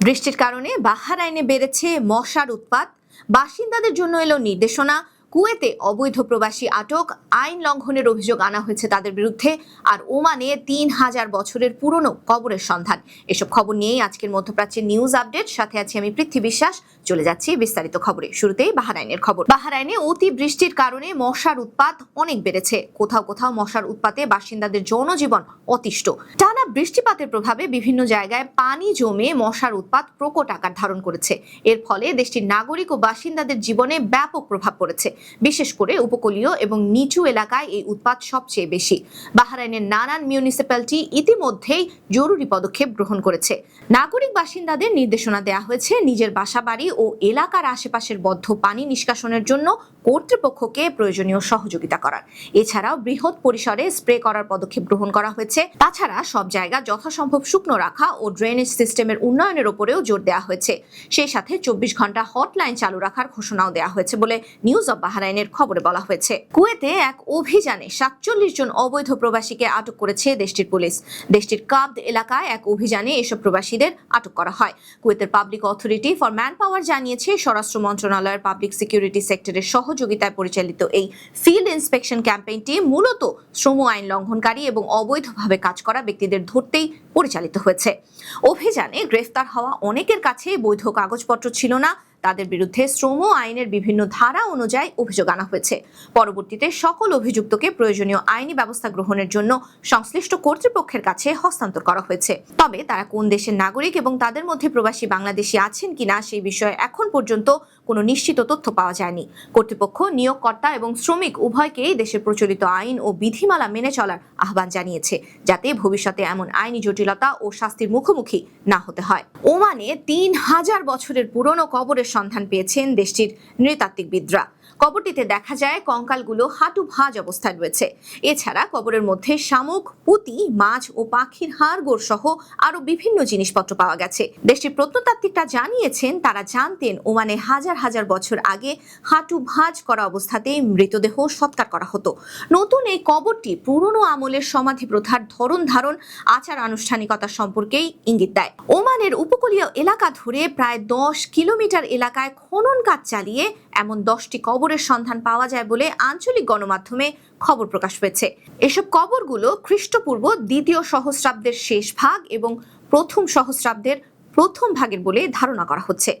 বৃষ্টির কারণে বাহরাইনে বেড়েছে মশার উৎপাত, বাসিন্দাদের জন্য এলো নির্দেশনা। কুয়েতে অবৈধ প্রবাসী আটক, আইন লঙ্ঘনের অভিযোগ আনা হয়েছে তাদের বিরুদ্ধে। আর ওমানে ৩,০০০ বছরের পুরনো কবরের সন্ধান। এসব খবর নিয়েই আজকের মধ্যপ্রাচ্যের নিউজ আপডেট। সাথে আছি আমি পৃথ্বী বিশ্বাস। চলে যাচ্ছি বিস্তারিত খবরে। শুরুতেই বাহরাইনের খবর। বাহরাইনে অতি বৃষ্টির কারণে মশার উৎপাত অনেক বেড়েছে। কোথাও কোথাও মশার উৎপাতে বাসিন্দাদের জনজীবন অতিষ্ঠ। টানা বৃষ্টিপাতের প্রভাবে বিভিন্ন জায়গায় পানি জমে মশার উৎপাত প্রকট আকার ধারণ করেছে। এর ফলে দেশটির নাগরিক ও বাসিন্দাদের জীবনে ব্যাপক প্রভাব পড়েছে। বিশেষ করে উপকূলীয় এবং নিচু এলাকায় এই উৎপাত সবচেয়ে বেশি। বাহরাইনের নানান মিউনিসিপ্যালিটি ইতিমধ্যেই জরুরি পদক্ষেপ গ্রহণ করেছে। নাগরিক বাসিন্দাদের নির্দেশনা দেওয়া হয়েছে নিজের বাসাবাড়ি ও এলাকার আশেপাশের বদ্ধ পানি নিষ্কাশনের জন্য কর্তৃপক্ষকে প্রয়োজনীয় সহযোগিতা করার। এছাড়াও বৃহৎ পরিসরে স্প্রে করার পদক্ষেপ গ্রহণ করা হয়েছে। তাছাড়া সব জায়গা যথাসম্ভব শুকনো রাখা ও ড্রেনেজ সিস্টেমের উন্নয়নের উপরেও জোর দেওয়া হয়েছে। সেই সাথে ২৪ ঘন্টা হটলাইন চালু রাখার ঘোষণাও দেওয়া হয়েছে বলে নিউজ অব বাহরাইনের খবরে বলা হয়েছে। কুয়েতে এক অভিযানে ৪৭ জন অবৈধ প্রবাসীকে আটক করেছে দেশটির পুলিশ। দেশটির কাবদ এলাকায় এক অভিযানে এসব প্রবাসীদের আটক করা হয়। কুয়েতের public authority for man power জানিয়েছে, স্বরাষ্ট্র মন্ত্রণালয়ের পাবলিক সিকিউরিটি সেক্টরের সহযোগিতায় পরিচালিত এই ফিল্ড ইন্সপেকশন ক্যাম্পেইনটি মূলত শ্রম আইন লঙ্ঘনকারী এবং অবৈধভাবে কাজ করা ব্যক্তিদের ধরতেই পরিচালিত হয়েছে। অভিযানে গ্রেফতার হওয়া অনেকের কাছে বৈধ কাগজপত্র ছিল না। তাদের বিরুদ্ধে শ্রম আইনের বিভিন্ন ধারা অনুযায়ী অভিযোগ আনা হয়েছে। পরবর্তীতে সকল অভিযুক্তকে প্রয়োজনীয় আইনি ব্যবস্থা গ্রহণের জন্য সংশ্লিষ্ট কর্তৃপক্ষের কাছে হস্তান্তর করা হয়েছে। তবে তারা কোন দেশের নাগরিক এবং তাদের মধ্যে প্রবাসী বাংলাদেশি আছেন কিনা সেই বিষয়ে এখন পর্যন্ত কোনো নিশ্চিত তথ্য পাওয়া যায়নি। কর্তৃপক্ষ নিয়োগকর্তা এবং শ্রমিক উভয়কেই দেশের প্রচলিত আইন ও বিধিমালা মেনে চলার আহ্বান জানিয়েছে, যাতে ভবিষ্যতে এমন আইনি জটিলতা ও শাস্তির মুখোমুখি না হতে হয়। ওমানে ৩,০০০ বছরের পুরনো কবরের সন্ধান পেয়েছেন দেশটির নৃতাত্ত্বিকবিদরা। কবরটিতে দেখা যায় কঙ্কালগুলো হাঁটু ভাঁজ অবস্থায় রয়েছে। এছাড়া কবরের মধ্যে শামুক, পুঁতি, মাছ ও পাখির হাড়গোড় সহ আরো বিভিন্ন জিনিসপত্র পাওয়া গেছে। দেশটির প্রত্নতাত্ত্বিকরা জানিয়েছেন, তারা জানতেন ওমানে হাজার হাজার বছর আগে হাঁটু ভাঁজ করা অবস্থাতেই মৃতদেহ সৎকার করা হতো। নতুন এই কবরটি পুরনো আমলের সমাধি প্রথার ধরন ধারণ, আচার আনুষ্ঠানিকতা সম্পর্কেই ইঙ্গিত দেয়। ওমানের উপকূলীয় এলাকা ধরে প্রায় ১০ কিলোমিটার এলাকায় খনন কাজ চালিয়ে এমন ১০টি কবরের সন্ধান পাওয়া যায় বলে আঞ্চলিক গণমাধ্যমে খবর প্রকাশ পেয়েছে। এসব কবরগুলো খ্রিস্টপূর্ব ২য় সহস্রাব্দের শেষ ভাগ এবং প্রথম সহস্রাব্দের প্রথম ভাগের বলে ধারণা করা হচ্ছে।